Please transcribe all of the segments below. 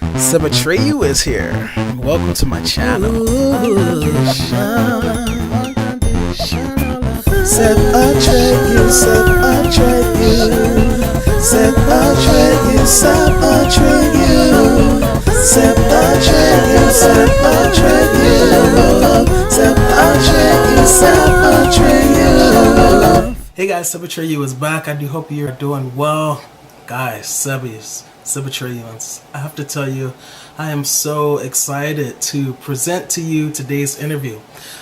SebAtreyu is here. Welcome to my channel. SebAtreyu, SebAtreyu, SebAtreyu, SebAtreyu, SebAtreyu, SebAtreyu, SebAtreyu. Hey guys, SebAtreyu is back. I do hope you're doing well. Guys, Sebbies, SebAtreyuans, I have to tell you, I am so excited to present to you today's interview.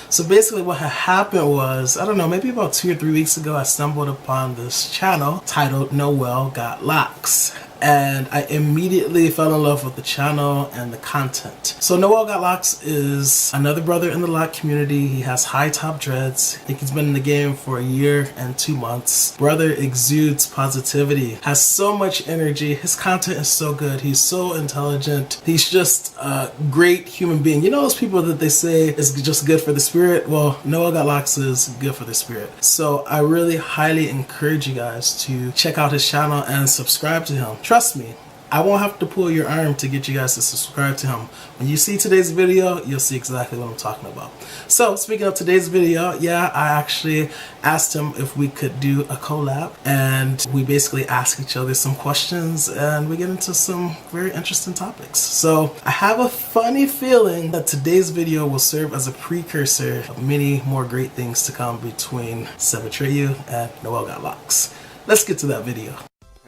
So basically what had happened was, I don't know, maybe about 2 or 3 weeks ago, I stumbled upon this channel titled Noel Got Locs. And I immediately fell in love with the channel and the content. So Noel Got Locs is another brother in the loc community. He has high top dreads. I think he's been in the game for 1 year and 2 months. Brother exudes positivity, has so much energy. His content is so good. He's so intelligent. He's just a great human being. You know those people that they say is just good for the spirit? Well, Noel Got Locs is good for the spirit. So I really highly encourage you guys to check out his channel and subscribe to him. Trust me, I won't have to pull your arm to get you guys to subscribe to him. When you see today's video, you'll see exactly what I'm talking about. So speaking of today's video, yeah, I actually asked him if we could do a collab, and we basically ask each other some questions and we get into some very interesting topics. So I have a funny feeling that today's video will serve as a precursor of many more great things to come between SebAtreyu and Noel Got Locs. Let's get to that video.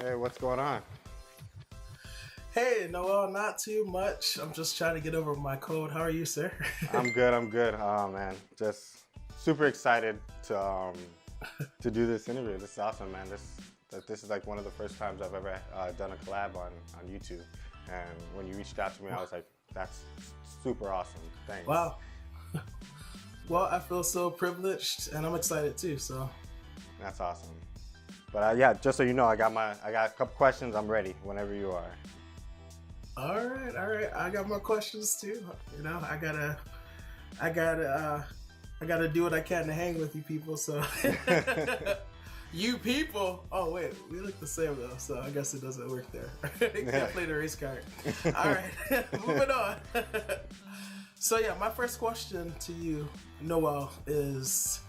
Hey, what's going on? Hey, Noel, not too much. I'm just trying to get over my cold. How are you, sir? I'm good. Oh man, just super excited to do this interview. This is awesome, man. This is like one of the first times I've ever done a collab on YouTube. And when you reached out to me, I was like, that's super awesome. Thanks. Wow. Well, I feel so privileged, and I'm excited too. So that's awesome. But yeah, just so you know, I got a couple questions. I'm ready whenever you are. All right. I got more questions too. You know, I gotta do what I can to hang with you people. So you people. Oh wait, we look the same though, so I guess it doesn't work there. You can't play the race card. All right, moving on. So yeah, my first question to you, Noel, is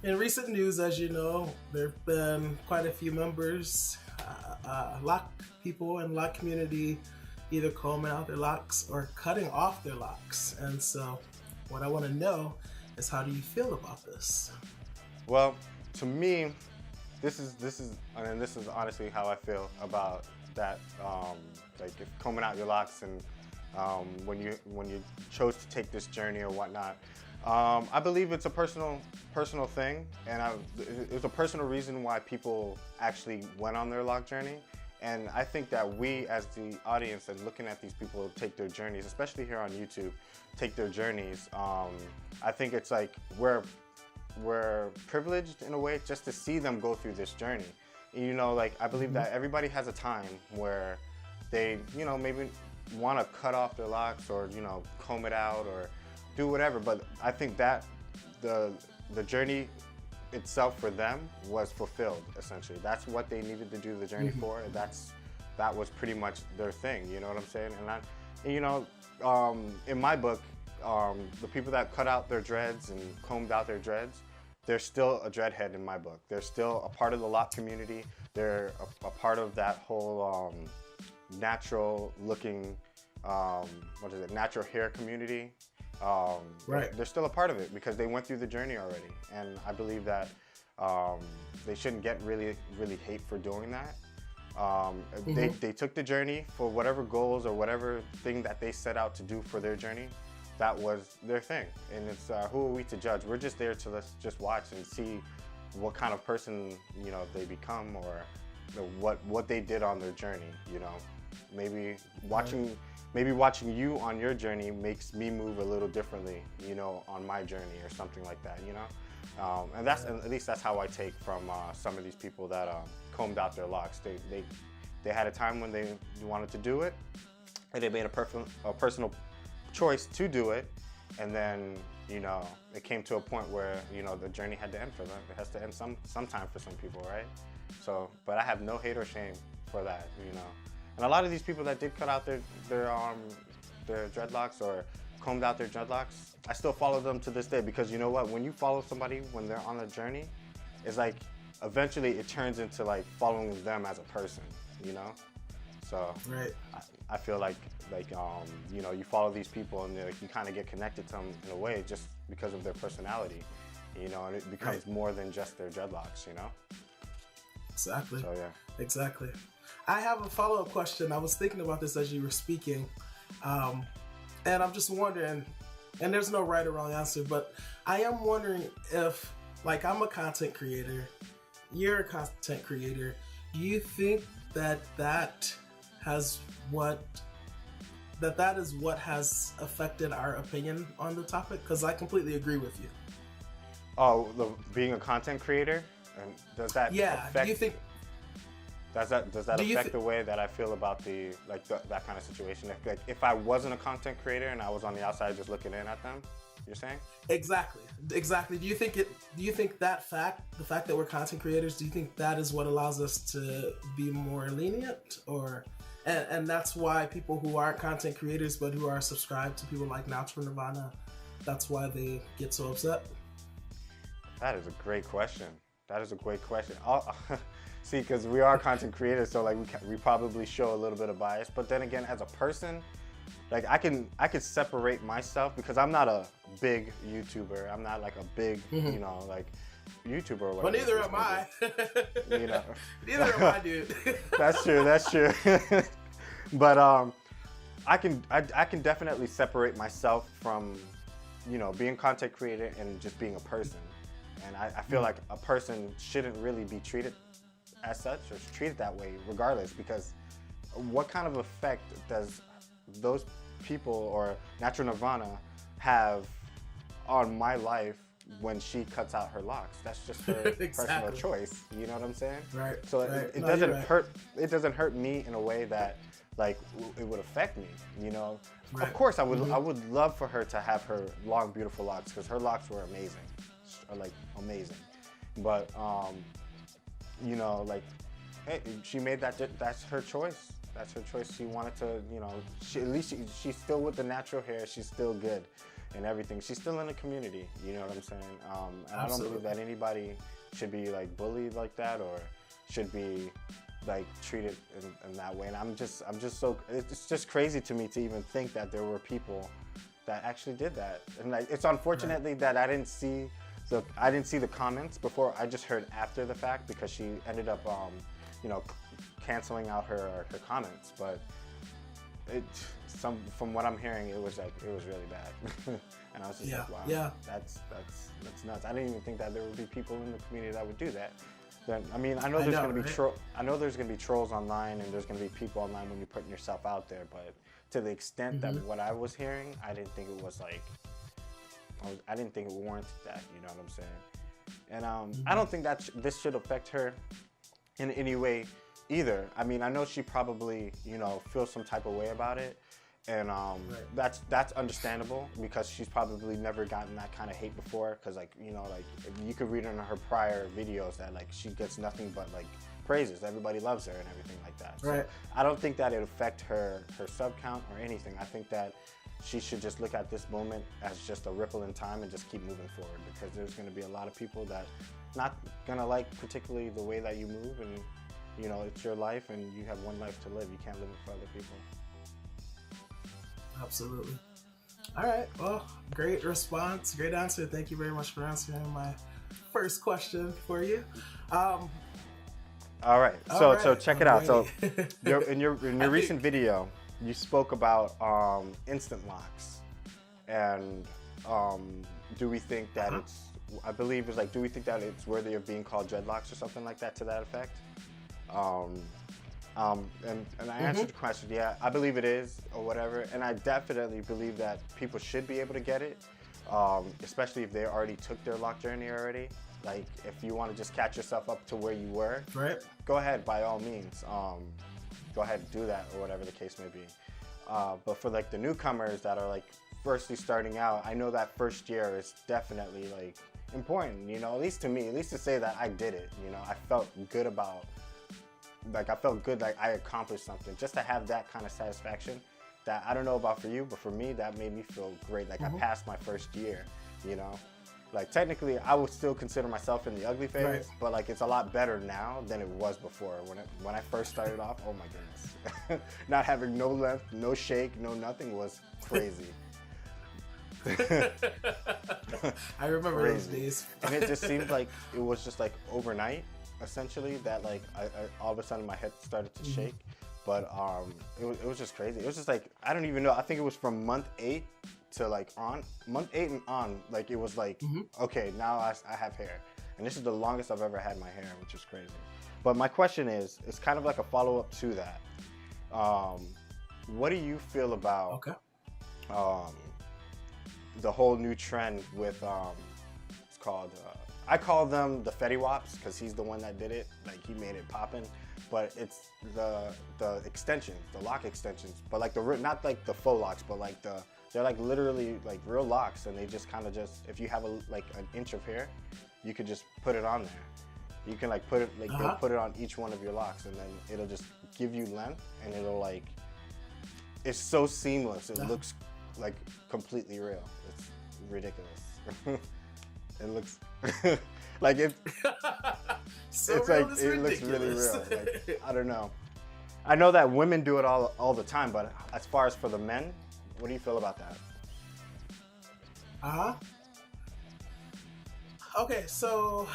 in recent news, as you know, there have been quite a few members, loc people in loc community, either combing out their locks or cutting off their locks. And so what I want to know is, how do you feel about this? Well, to me, this is honestly how I feel about that. Like if combing out your locks and when you chose to take this journey or whatnot. I believe it's a personal thing, and it's a personal reason why people actually went on their loc journey. And I think that we, as the audience, and looking at these people take their journeys, especially here on YouTube, take their journeys, I think it's like we're privileged in a way just to see them go through this journey. You know, like I believe that everybody has a time where they, you know, maybe want to cut off their locks or, you know, comb it out or do whatever. But I think that the journey itself for them was fulfilled, essentially. That's what they needed to do the journey for. That was pretty much their thing, you know what I'm saying? And you know, in my book, the people that cut out their dreads and combed out their dreads, they're still a dreadhead in my book. They're still a part of the loc community. They're a part of that whole natural looking, natural hair community. Right. They're still a part of it because they went through the journey already, and I believe that they shouldn't get really hate for doing that. They took the journey for whatever goals or whatever thing that they set out to do for their journey. That was their thing, and it's who are we to judge? We're just there to just watch and see what kind of person, you know, they become, or what they did on their journey. You know, maybe watching you on your journey makes me move a little differently, you know, on my journey or something like that, you know? And at least that's how I take from some of these people that combed out their locks. They had a time when they wanted to do it, and they made a personal choice to do it, and then, you know, it came to a point where, you know, the journey had to end for them. It has to end sometime for some people, right? So, but I have no hate or shame for that, you know. And a lot of these people that did cut out their dreadlocks or combed out their dreadlocks, I still follow them to this day, because you know what? When you follow somebody when they're on a journey, it's like eventually it turns into like following them as a person, you know? So Right. I feel like you know, you follow these people and you kind of get connected to them in a way just because of their personality, you know, and it becomes more than just their dreadlocks, you know? Exactly. So yeah. Exactly. I have a follow-up question. I was thinking about this as you were speaking, and I'm just wondering, and there's no right or wrong answer, but I am wondering if, like, I'm a content creator, you're a content creator, do you think that that is what has affected our opinion on the topic? Because I completely agree with you. Oh, being a content creator, and does that affect? Do you think? Does that affect the way that I feel about that kind of situation? If I wasn't a content creator and I was on the outside just looking in at them, you're saying? Exactly. Do you think the fact that we're content creators, do you think that is what allows us to be more lenient, or and that's why people who aren't content creators but who are subscribed to people like Natural Nirvana, that's why they get so upset? That is a great question. See, because we are content creators, so like we probably show a little bit of bias. But then again, as a person, like I can separate myself, because I'm not a big YouTuber. I'm not like a big, you know, like YouTuber or whatever. But neither am I. You know. Neither am I, dude. That's true. But I can definitely separate myself from, you know, being content creator and just being a person. And I feel like a person shouldn't really be treated as such or treated that way regardless, because what kind of effect does those people or Natural Nirvana have on my life when she cuts out her locks? That's just her personal choice. You know what I'm saying? Right. So it doesn't hurt. It doesn't hurt me in a way that like it would affect me. You know. Right. Of course, I would love for her to have her long, beautiful locks, because her locks were amazing, like amazing. But you know, like she made that. That's her choice. That's her choice. She wanted to, you know, at least she's still with the natural hair. She's still good and everything. She's still in the community. You know what I'm saying? And I don't believe that anybody should be like bullied like that or should be like treated in that way. And I'm just so, it's just crazy to me to even think that there were people that actually did that. And like, it's unfortunately that I didn't see the comments before. I just heard after the fact, because she ended up, you know, canceling out her comments. But from what I'm hearing, it was really bad. And I was just like, wow, that's nuts. I didn't even think that there would be people in the community that would do that. Then, I mean, I know there's gonna be trolls online, and there's gonna be people online when you're putting yourself out there. But to the extent that what I was hearing, I didn't think it was like, I didn't think it warranted that. You know what I'm saying? And I don't think that this should affect her in any way either. I mean, I know she probably, you know, feels some type of way about it. And that's understandable, because she's probably never gotten that kind of hate before. Because, like, you know, like you could read in her prior videos that like she gets nothing but like praises. Everybody loves her and everything like that. So I don't think that it affect her sub count or anything. I think that she should just look at this moment as just a ripple in time and just keep moving forward, because there's going to be a lot of people that not gonna like particularly the way that you move, and you know, it's your life and you have one life to live. You can't live it for other people. Absolutely. All right. Well, great response. Great answer. Thank you very much for answering my first question for you. All right. So check it out. So in your recent video, you spoke about instant locks, and do we think that it's? I believe it was like, do we think that it's worthy of being called dreadlocks or something like that, to that effect? And I answered the question, yeah, I believe it is, or whatever. And I definitely believe that people should be able to get it, especially if they already took their lock journey already. Like, if you want to just catch yourself up to where you were, go ahead, by all means. Go ahead and do that, or whatever the case may be. But for like the newcomers that are like firstly starting out, I know that first year is definitely like important, you know, at least to me, at least to say that I did it, you know, I felt good about like I felt good, like I accomplished something. Just to have that kind of satisfaction, that I don't know about for you, but for me, that made me feel great. Like I passed my first year, you know? Like technically, I would still consider myself in the ugly phase, Right. but like it's a lot better now than it was before. When I first started off, oh my goodness. Not having no length, no shake, no nothing was crazy. I remember those days. And it just seemed like it was just like overnight, essentially, that like I all of a sudden my head started to shake. But it was just crazy. It was just like, I don't even know. I think it was from month 8 to like month 8 and on, like it was like, okay, now I have hair. And this is the longest I've ever had my hair, which is crazy. But my question is, it's kind of like a follow-up to that. What do you feel about the whole new trend with, it's called, I call them the Fetty Wops because he's the one that did it. Like he made it poppin'. But it's the extensions, the loc extensions. But like not like the faux locks, but like they're like literally like real locks, and they just kind of just, if you have like an inch of hair, you could just put it on there. You can like put it, like they'll put it on each one of your locks, and then it'll just give you length, and it'll like, it's so seamless. It looks like completely real. It's ridiculous. It looks like it. So it's real, like it's it looks really ridiculous. real. Like, I don't know. I know that women do it all the time, but as far as for the men, what do you feel about that? Okay, so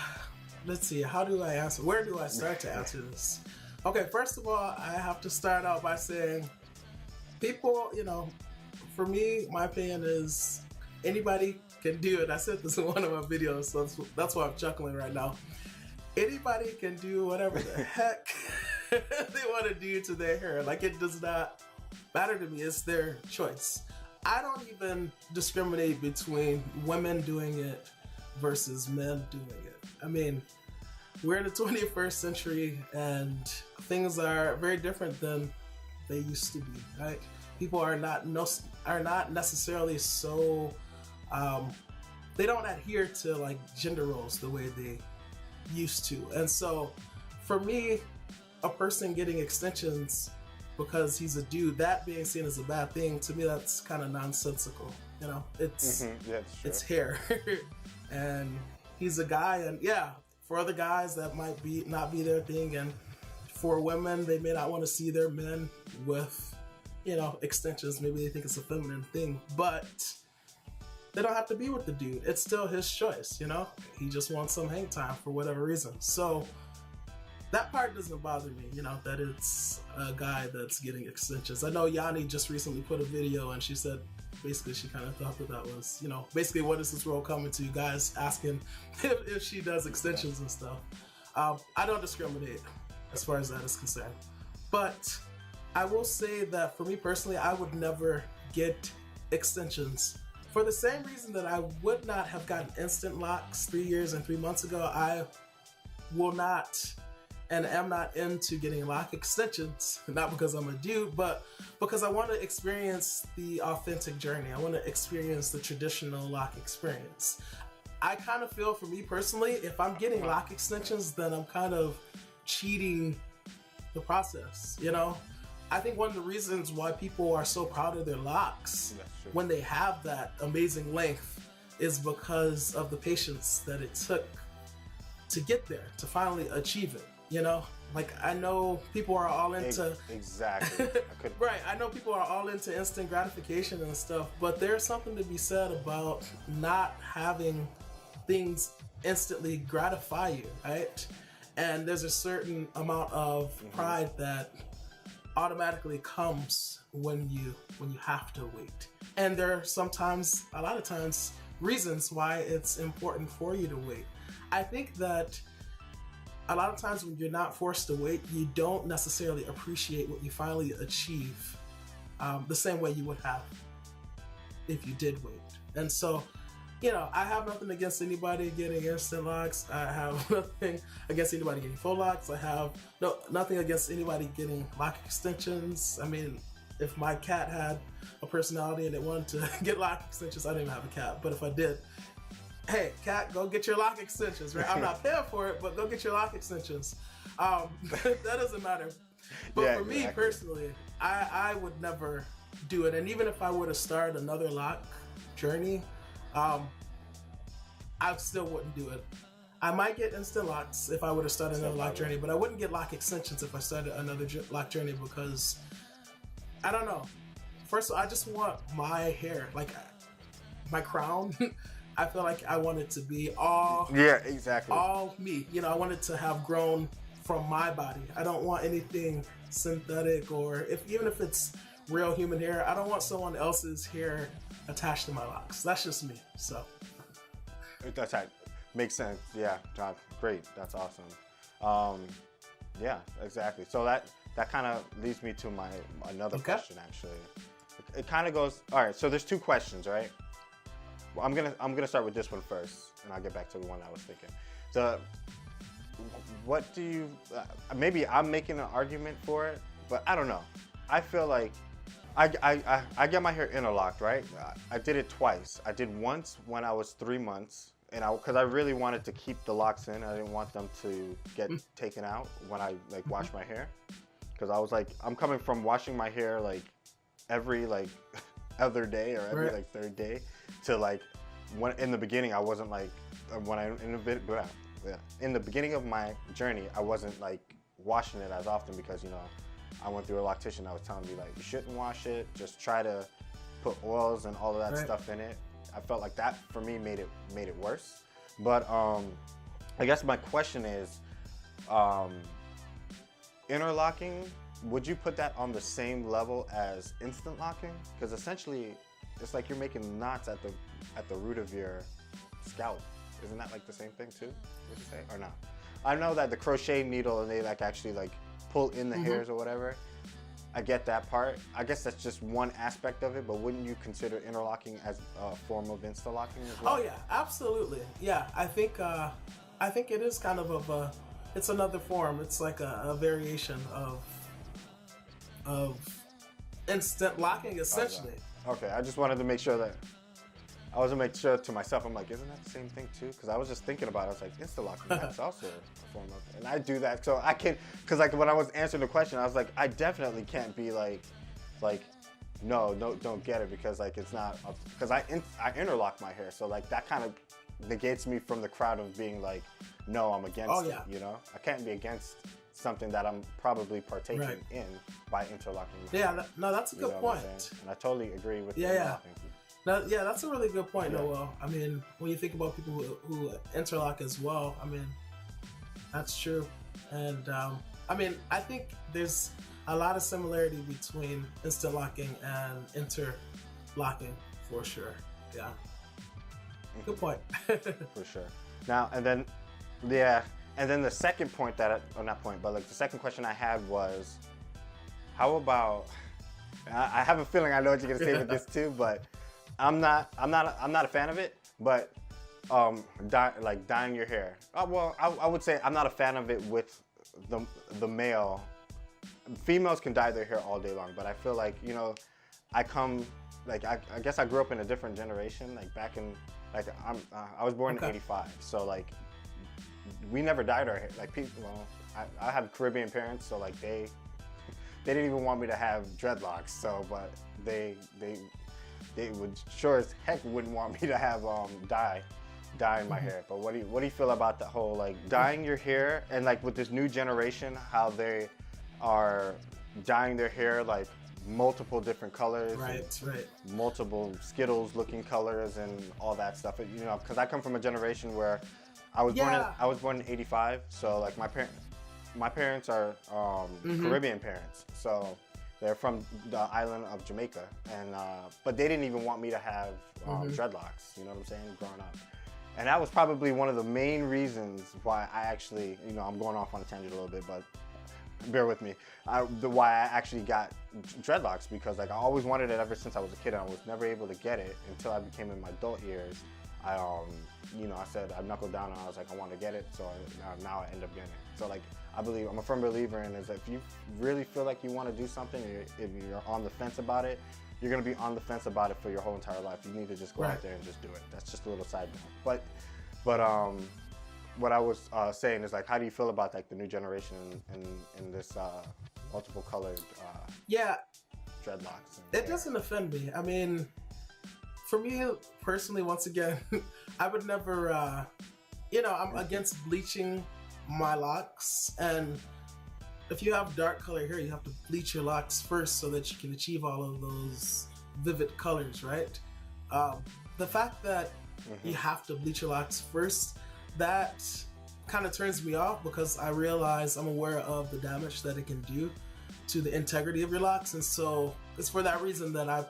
let's see. How do I answer? Where do I start to answer this? Okay, first of all, I have to start out by saying, people, you know, for me, my opinion is anybody can do it. I said this in one of my videos, so that's why I'm chuckling right now. Anybody can do whatever the heck they want to do to their hair. Like, it does not matter to me. It's their choice. I don't even discriminate between women doing it versus men doing it. I mean, we're in the 21st century and things are very different than they used to be, right? People are not necessarily so, they don't adhere to like gender roles the way they used to. And so for me, a person getting extensions because he's a dude, that being seen as a bad thing, to me that's kind of nonsensical. You know, it's it's hair. And he's a guy, and yeah, for other guys that might not be their thing, and for women they may not want to see their men with, you know, extensions. Maybe they think it's a feminine thing, but they don't have to be with the dude. It's still his choice, you know? He just wants some hang time for whatever reason. So that part doesn't bother me, you know, that it's a guy that's getting extensions. I know Yanni just recently put a video and she said, basically she kind of thought that was, you know, basically what is this world coming to, you guys asking if she does extensions and stuff. I don't discriminate as far as that is concerned. But I will say that for me personally, I would never get extensions. For the same reason that I would not have gotten instant locks 3 years and 3 months ago, I will not and am not into getting loc extensions, not because I'm a dude, but because I want to experience the authentic journey. I want to experience the traditional loc experience. I kind of feel, for me personally, if I'm getting loc extensions, then I'm kind of cheating the process, you know? I think one of the reasons why people are so proud of their locks when they have that amazing length is because of the patience that it took to get there, to finally achieve it, you know? Like, I know people are all into... Exactly. Right, I know people are all into instant gratification and stuff, but there's something to be said about not having things instantly gratify you, right? And there's a certain amount of pride that automatically comes when you have to wait. And there are sometimes, a lot of times, reasons why it's important for you to wait. I think that a lot of times when you're not forced to wait, you don't necessarily appreciate what you finally achieve the same way you would have if you did wait. And so, you know, I have nothing against anybody getting instant locks. I have nothing against anybody getting faux locks. I have nothing against anybody getting loc extensions. I mean, if my cat had a personality and it wanted to get loc extensions, I didn't even have a cat, but if I did, hey, cat, go get your loc extensions, right? I'm not paying for it, but go get your loc extensions. That doesn't matter. But Yeah, for me exactly. personally, I would never do it. And even if I were to start another lock journey, I still wouldn't do it. I might get instant locks if I were to start another lock journey, but I wouldn't get lock extensions if I started another lock journey because I don't know. First of all, I just want my hair, like my crown. I feel like I want it to be all exactly. all me. You know, I want it to have grown from my body. I don't want anything synthetic or even if it's real human hair, I don't want someone else's hair attached to my locks. That's just me. So That's right. Makes sense. Yeah, great. That's awesome. Yeah, exactly. So that kind of leads me to my another question. Actually, it kind of goes. All right. So there's two questions, right? Well, I'm gonna start with this one first, and I'll get back to the one I was thinking. What do you? Maybe I'm making an argument for it, but I don't know. I feel like I get my hair interlocked, right? I did it twice. I did once when I was 3 months. And because I really wanted to keep the locks in, I didn't want them to get taken out when I like wash my hair. Because I was like, I'm coming from washing my hair like every like other day or every like third day to like when in the beginning I wasn't like in the beginning of my journey I wasn't like washing it as often because you know I went through a loctician that was telling me like you shouldn't wash it, just try to put oils and all of that stuff in it. I felt like that for me made it worse. But I guess my question is, interlocking, would you put that on the same level as instant locking? Because essentially, it's like you're making knots at the root of your scalp. Isn't that like the same thing too? Would you say or not? I know that the crochet needle and they like actually like pull in the hairs or whatever. I get that part. I guess that's just one aspect of it, but wouldn't you consider interlocking as a form of insta-locking as well? Oh yeah, absolutely. Yeah, I think it is kind of it's another form. It's like a variation of instant locking, essentially. Okay, I just wanted to make sure that I was gonna make sure to myself. I'm like, isn't that the same thing too? Because I was just thinking about it. I was like, insta-locking, that's also a form of, and I do that. So I can, because like when I was answering the question, I was like, I definitely can't be like, no, don't get it because like it's not, because I interlock my hair. So like that kind of negates me from the crowd of being like, no, I'm against it. You know, I can't be against something that I'm probably partaking in by interlocking. Yeah, no, that's a good point. And I totally agree with interlocking. Yeah, that's a really good point, Noel. I mean, when you think about people who interlock as well, I mean, that's true. And I mean, I think there's a lot of similarity between instant locking and interlocking for sure. Yeah. Good point. For sure. Now, and then the second point the second question I had was, how about, I have a feeling I know what you're gonna say with this too, but I'm not a fan of it, but dyeing your hair. Well, I would say I'm not a fan of it with the male. Females can dye their hair all day long, but I feel like, you know, I guess I grew up in a different generation. Like back in, I was born in '85, so like we never dyed our hair. Like people, well, I have Caribbean parents, so like they didn't even want me to have dreadlocks. So, but they would sure as heck wouldn't want me to have dyeing my hair. But what do you feel about the whole like dyeing your hair and like with this new generation, how they are dyeing their hair like multiple different colors, multiple Skittles looking colors and all that stuff. You know, because I come from a generation where I was born in '85, so like my parents are Caribbean parents, so they're from the island of Jamaica, and but they didn't even want me to have dreadlocks. You know what I'm saying? Growing up, and that was probably one of the main reasons why I actually, you know, I'm going off on a tangent a little bit, but bear with me. Why I actually got dreadlocks, because like I always wanted it ever since I was a kid, and I was never able to get it until I became in my adult years. You know, I said I knuckled down and I was like, I want to get it, so now I end up getting it. So like, I'm a firm believer in is that if you really feel like you want to do something, if you're on the fence about it, you're gonna be on the fence about it for your whole entire life. You need to just go out there and just do it. That's just a little side note. But what I was saying is like, how do you feel about like the new generation in this multiple colored Yeah, dreadlocks? it doesn't offend me. I mean, for me personally, once again, I would never, you know, I'm against bleaching my locks. And if you have dark color hair, you have to bleach your locks first so that you can achieve all of those vivid colors, right? The fact that you have to bleach your locks first, that kind of turns me off, because I realize, I'm aware of the damage that it can do to the integrity of your locks. And so it's for that reason that I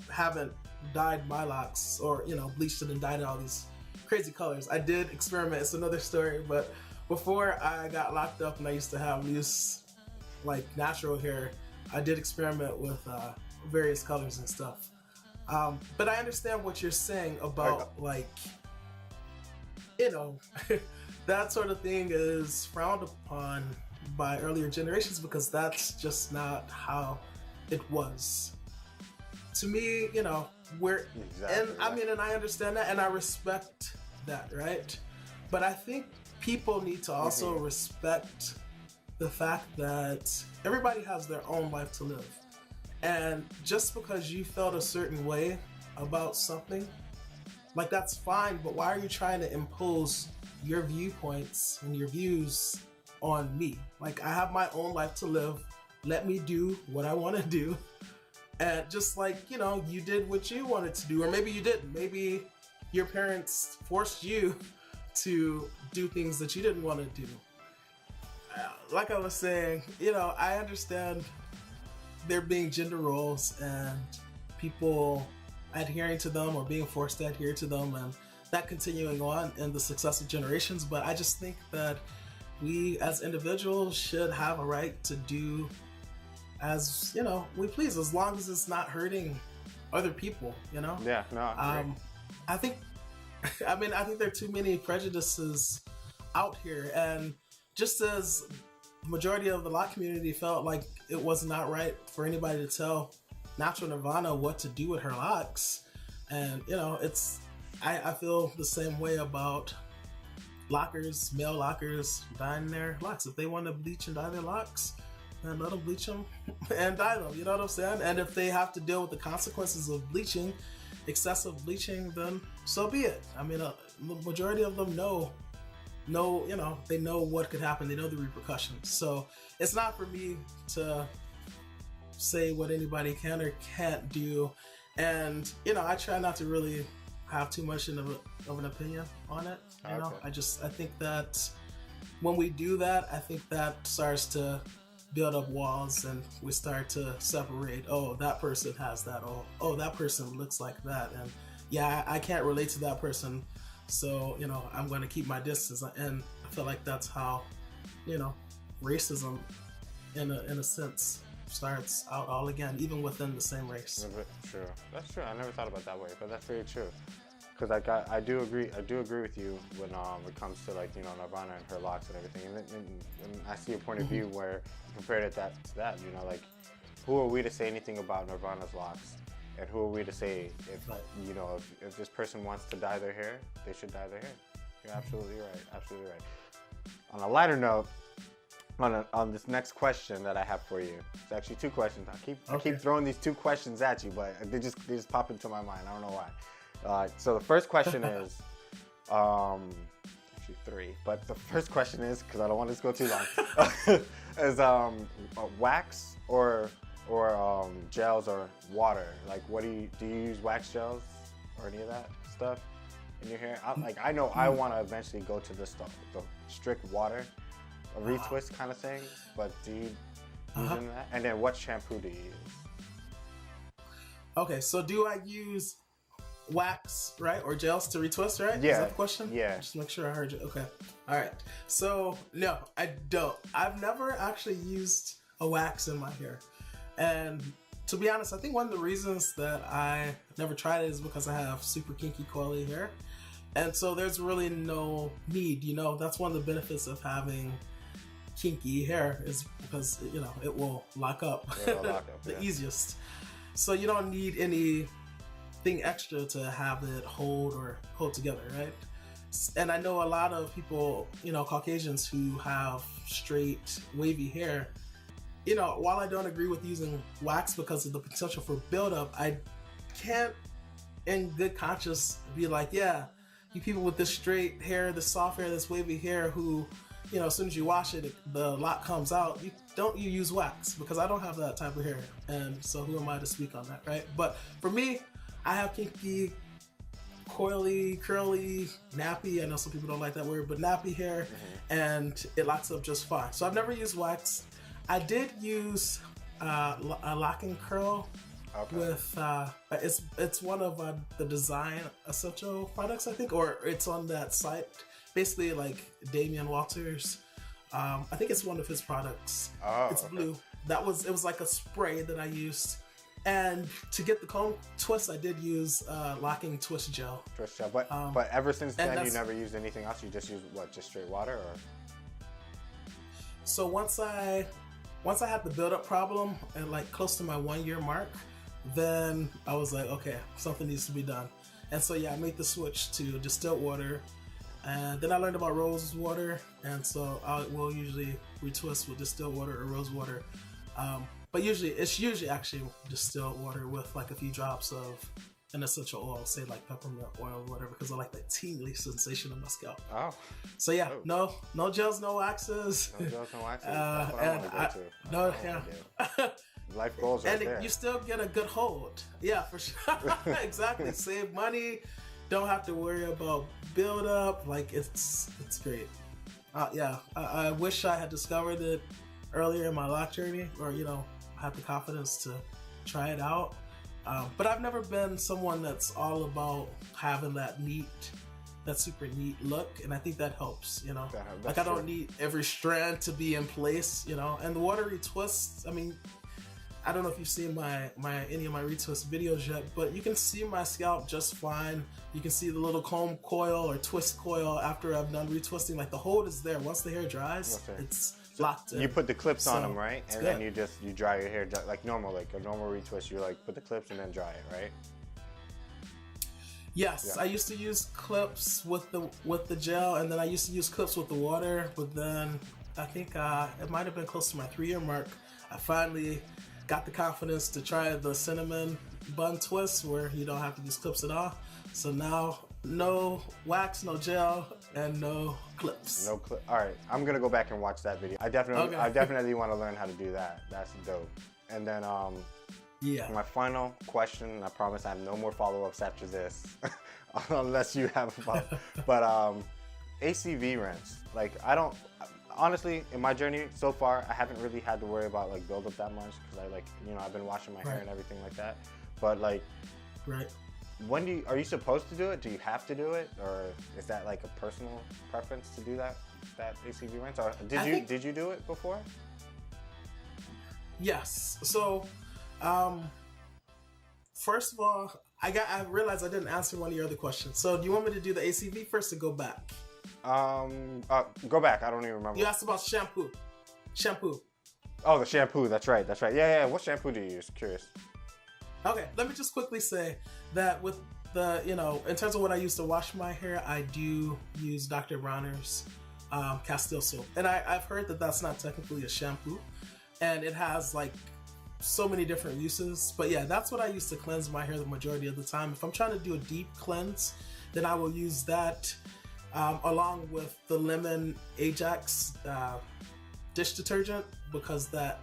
haven't dyed my locks, or, you know, bleached it and dyed it all these crazy colors. I did experiment, it's another story, but before I got locked up and I used to have loose, like, natural hair, I did experiment with various colors and stuff. But I understand what you're saying about, like, you know, that sort of thing is frowned upon by earlier generations, because that's just not how it was. To me, you know, and I mean, and I understand that, and I respect that, right? But I think people need to also respect the fact that everybody has their own life to live. And just because you felt a certain way about something, like, that's fine, but why are you trying to impose your viewpoints and your views on me? Like, I have my own life to live. Let me do what I want to do. And just like, you know, you did what you wanted to do, or maybe you didn't. Maybe your parents forced you to do things that you didn't want to do. Like I was saying, you know, I understand there being gender roles and people adhering to them or being forced to adhere to them, and that continuing on in the successive generations. But I just think that we as individuals should have a right to do as, you know, we please, as long as it's not hurting other people, you know? Yeah, no, I think, I mean, I think there are too many prejudices out here, and just as the majority of the loc community felt like it was not right for anybody to tell Natural Nirvana what to do with her locks, and, you know, it's, I feel the same way about lockers, male lockers dyeing their locks. If they want to bleach and dye their locks, then let them bleach them and dye them, you know what I'm saying? And if they have to deal with the consequences of bleaching, excessive bleaching, then so be it. I mean, the majority of them know, you know, they know what could happen, they know the repercussions. So it's not for me to say what anybody can or can't do. And, you know, I try not to really have too much of an opinion on it. You know, I think that when we do that, I think that starts to build up walls, and we start to separate. Oh, that person has that. Oh, that person looks like that. And yeah, I can't relate to that person. So, you know, I'm going to keep my distance. And I feel like that's how, you know, racism in a sense starts out all again, even within the same race. True. That's true. I never thought about it that way, but that's very true. Because like I do agree with you when it comes to, like, you know, Nirvana and her locks and everything, and I see a point of view where you compared it to that, you know, like, who are we to say anything about Nirvana's locks, and who are we to say if, you know, if this person wants to dye their hair, they should dye their hair. You're absolutely right. On a lighter note, on this next question that I have for you, it's actually two questions. I keep throwing these two questions at you, but they just pop into my mind. I don't know why. So the first question is, actually three, but the first question is, because I don't want this to go too long, is wax or gels or water? Like, what do you use wax gels or any of that stuff in your hair? I know I want to eventually go to the strict water, a retwist kind of thing, but do you use any of that? And then what shampoo do you use? Okay, so do I use wax, right, or gels to retwist, right? Yeah. Is that the question? Yeah. Just make sure I heard you. Okay. All right. So no, I don't. I've never actually used a wax in my hair, and to be honest, I think one of the reasons that I never tried it is because I have super kinky coily hair, and so there's really no need. You know, that's one of the benefits of having kinky hair, is because, you know, it will lock up, the easiest. So you don't need anything extra to have it hold together, right? and I know a lot of people, Caucasians who have straight wavy hair. While I don't agree with using wax because of the potential for buildup, I can't in good conscience be like, yeah, you people with this straight hair, this soft hair, this wavy hair who, as soon as you wash it, the lock comes out. You use wax, because I don't have that type of hair. And so who am I to speak on that, right? But for me, I have kinky, coily, curly, nappy. I know some people don't like that word, but nappy hair, and it locks up just fine. So I've never used wax. I did use a lock and curl with it's one of the Design Essential products, I think, or it's on that site. Basically, like Damian Walters. I think it's one of his products. Oh, it's blue. It was like a spray that I used. And to get the comb twist, I did use locking twist gel. Twist gel, but ever since then, you never used anything else. You just used just straight water, or? So once I had the buildup problem and like close to my 1 year mark, then I was like, okay, something needs to be done. And so I made the switch to distilled water, and then I learned about rose water, and so I will usually retwist with distilled water or rose water. But it's usually actually distilled water with like a few drops of an essential oil, say like peppermint oil or whatever, because I like that tingly sensation in my scalp. Oh. So no gels, no waxes. No gels, no waxes. That's what I want to go to. Life goals right there. And you still get a good hold. Yeah, for sure. Exactly. Save money. Don't have to worry about build-up. Like, it's great. I wish I had discovered it earlier in my lock journey, or had the confidence to try it out. But I've never been someone that's all about having that super neat look, and I think that helps. Like I don't need every strand to be in place. And the watery twists. I mean, I don't know if you've seen any of my retwist videos yet, but you can see my scalp just fine. You can see the little comb coil or twist coil after I've done retwisting. Like the hold is there. Once the hair dries, it's locked in. You put the clips on them, right? And then you dry your hair like normal, like a normal retwist. You like put the clips and then dry it, right? Yes, I used to use clips with the gel, and then I used to use clips with the water. But then I think it might have been close to my 3 year mark. I finally got the confidence to try the cinnamon bun twist where you don't have to use clips at all. So now, no wax, no gel, and no clips. No clip. All right, I'm gonna go back and watch that video. I definitely want to learn how to do that. That's dope. And then my final question. I promise I have no more follow-ups after this, unless you have. But ACV rinse. Like honestly, in my journey so far, I haven't really had to worry about like buildup that much, because I've been washing my hair and everything like that. But like, when are you supposed to do it? Do you have to do it, or is that like a personal preference to do that ACV rinse? Or did you do it before? Yes. So, first of all, I realized I didn't answer one of your other questions. So, do you want me to do the ACV first or go back? Go back. I don't even remember. You asked about shampoo. Oh, the shampoo. That's right. Yeah. What shampoo do you use? Curious. Okay, let me just quickly say that with the, in terms of what I use to wash my hair, I do use Dr. Bronner's Castile soap. And I've heard that that's not technically a shampoo, and it has like so many different uses. But yeah, that's what I use to cleanse my hair the majority of the time. If I'm trying to do a deep cleanse, then I will use that along with the lemon Ajax dish detergent, because that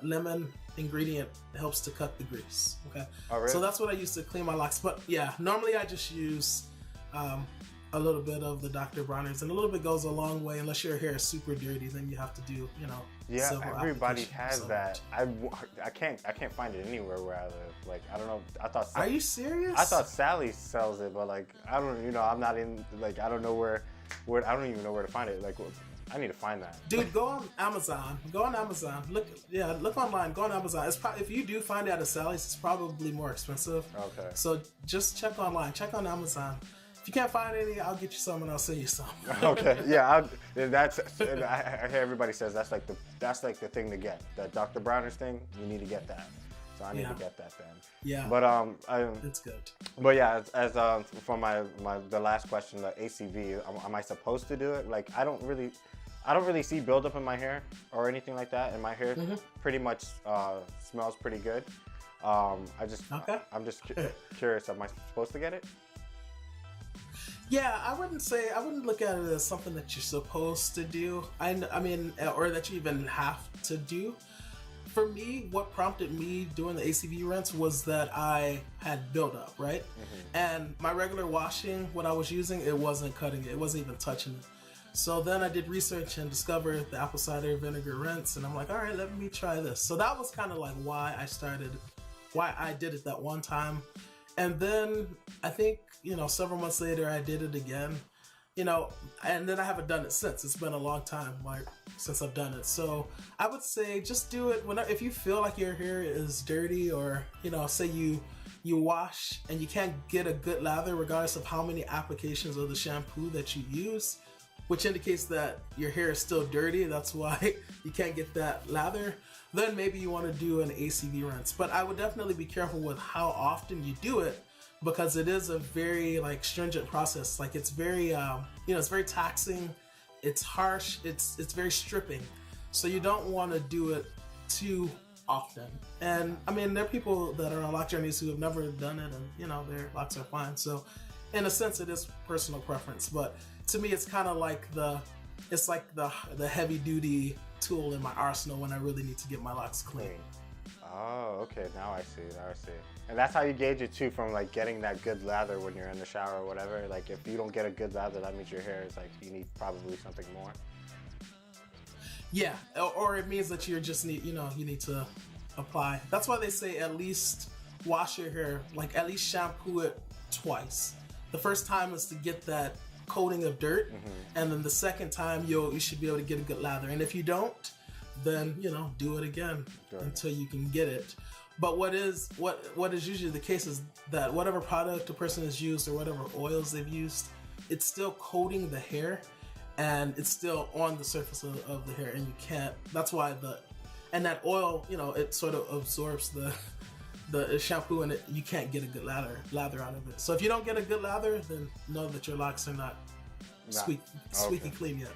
lemon ingredient helps to cut the grease. Okay. Oh, really? So that's what I use to clean my locks. But yeah, normally I just use a little bit of the Dr. Bronner's, and a little bit goes a long way. Unless your hair is super dirty, then you have to do, Yeah, everybody has that. I can't find it anywhere where I live. Like, I don't know. Are you serious? I thought Sally sells it, but like, I don't. I'm not in. Like, I don't know where. I don't even know where to find it. Like, I need to find that. Dude, go on Amazon. Look online. Go on Amazon. If you do find it at a Sally's, it's probably more expensive. Okay. So just check online. Check on Amazon. If you can't find any, I'll get you some and I'll send you some. Okay. Yeah. I hear everybody says that's like the thing to get. That Dr. Bronner's thing. You need to get that. So I need to get that then. Yeah. But it's good. But yeah, as for the last question, the ACV, am I supposed to do it? Like I don't really see buildup in my hair or anything like that, and my hair pretty much smells pretty good. I'm just curious. Am I supposed to get it? Yeah, I wouldn't look at it as something that you're supposed to do. I mean, or that you even have to do. For me, what prompted me doing the ACV rinse was that I had buildup, right? And my regular washing, what I was using, it wasn't cutting it. It wasn't even touching it. So then I did research and discovered the apple cider vinegar rinse, and I'm like, all right, let me try this. So that was kind of like why I did it that one time. And then I think, several months later, I did it again, and then I haven't done it since. It's been a long time, since I've done it. So I would say just do it if you feel like your hair is dirty, or, say you wash and you can't get a good lather regardless of how many applications of the shampoo that you use, which indicates that your hair is still dirty. That's why you can't get that lather. Then maybe you want to do an ACV rinse. But I would definitely be careful with how often you do it, because it is a very stringent process. Like it's very, it's very taxing. It's harsh. It's very stripping. So you don't want to do it too often. And I mean, there are people that are on loc journeys who have never done it, and their locks are fine. So in a sense, it is personal preference. But to me, it's kind of like the heavy duty tool in my arsenal when I really need to get my locks clean. Oh, okay. Now I see. And that's how you gauge it too, from getting that good lather when you're in the shower or whatever. Like if you don't get a good lather, that means your hair is you need probably something more. Yeah, or it means that you just need, you need to apply. That's why they say at least wash your hair, at least shampoo it twice. The first time is to get that coating of dirt, and then the second time you should be able to get a good lather. And if you don't, then do it again until you can get it. But what is usually the case is that whatever product a person has used or whatever oils they've used, it's still coating the hair, and it's still on the surface of the hair, and you can't. That's why that oil, it sort of absorbs the shampoo, and you can't get a good lather out of it. So if you don't get a good lather, then know that your locks are not squeaky clean yet.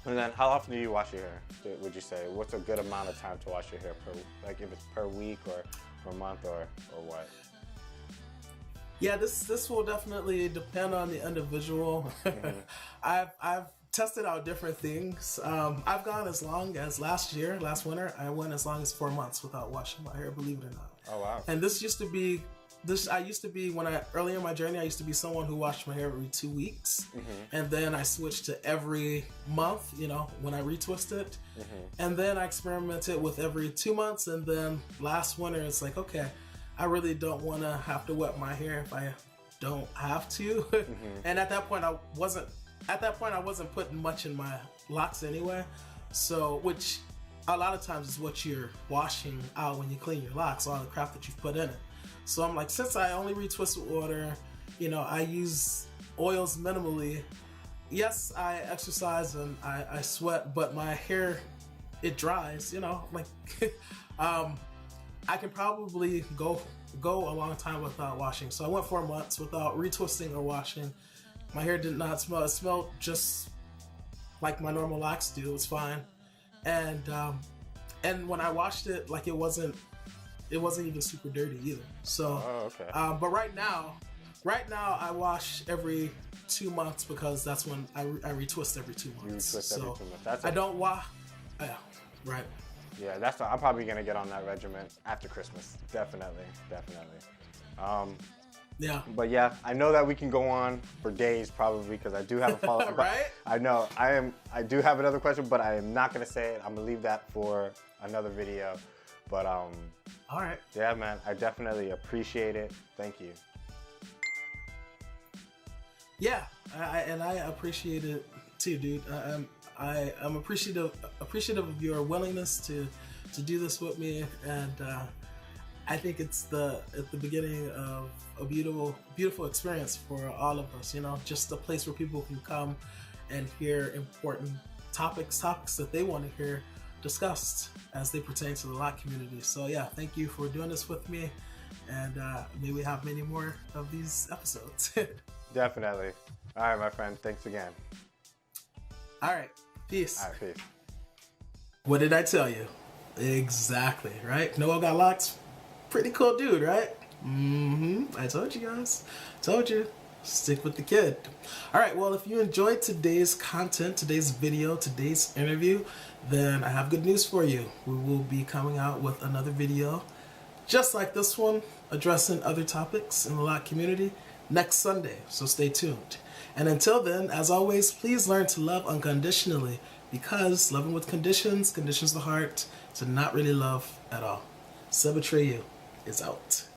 And then how often do you wash your hair, would you say? What's a good amount of time to wash your hair if it's per week or per month or what? Yeah, this will definitely depend on the individual. I've tested out different things. I've gone as long as last winter, I went as long as 4 months without washing my hair, believe it or not. Oh, wow. And earlier in my journey, I used to be someone who washed my hair every 2 weeks. And then I switched to every month, when I retwist it. And then I experimented with every 2 months. And then last winter, it's like, okay, I really don't want to have to wet my hair if I don't have to. And at that point, I wasn't putting much in my locks anyway. So, which a lot of times is what you're washing out when you clean your locks, all the crap that you've put in it. So I'm like, since I only retwist with water, I use oils minimally. Yes, I exercise and I sweat, but my hair, it dries, I can probably go a long time without washing. So I went 4 months without retwisting or washing. My hair did not smell. It smelled just like my normal locks do. It was fine. And when I washed it, it wasn't even super dirty either. So, but right now I wash every 2 months because that's when I retwist every 2 months. You retwist every 2 months. I don't wash. Yeah, right. Yeah, I'm probably gonna get on that regimen after Christmas. Definitely. Yeah. But yeah, I know that we can go on for days probably because I do have a follow-up. Right? I know. I do have another question, but I am not gonna say it. I'm gonna leave that for another video. But all right. Yeah, man. I definitely appreciate it. Thank you. Yeah, I appreciate it too, dude. I'm appreciative of your willingness to do this with me, and I think it's at the beginning of a beautiful experience for all of us. Just a place where people can come and hear important topics that they want to hear discussed as they pertain to the loc community. So yeah, thank you for doing this with me, and may we have many more of these episodes. Definitely. All right, my friend. Thanks again. All right. Peace. All right, peace. What did I tell you? Exactly, right? Noel Got Locs. Pretty cool dude, right? I told you guys. Told you. Stick with the kid. All right, well, if you enjoyed today's content, today's video, today's interview, then I have good news for you. We will be coming out with another video just like this one, addressing other topics in the loc community next Sunday, so stay tuned. And until then, as always, please learn to love unconditionally, because loving with conditions conditions the heart to not really love at all. SebAtreyu is out.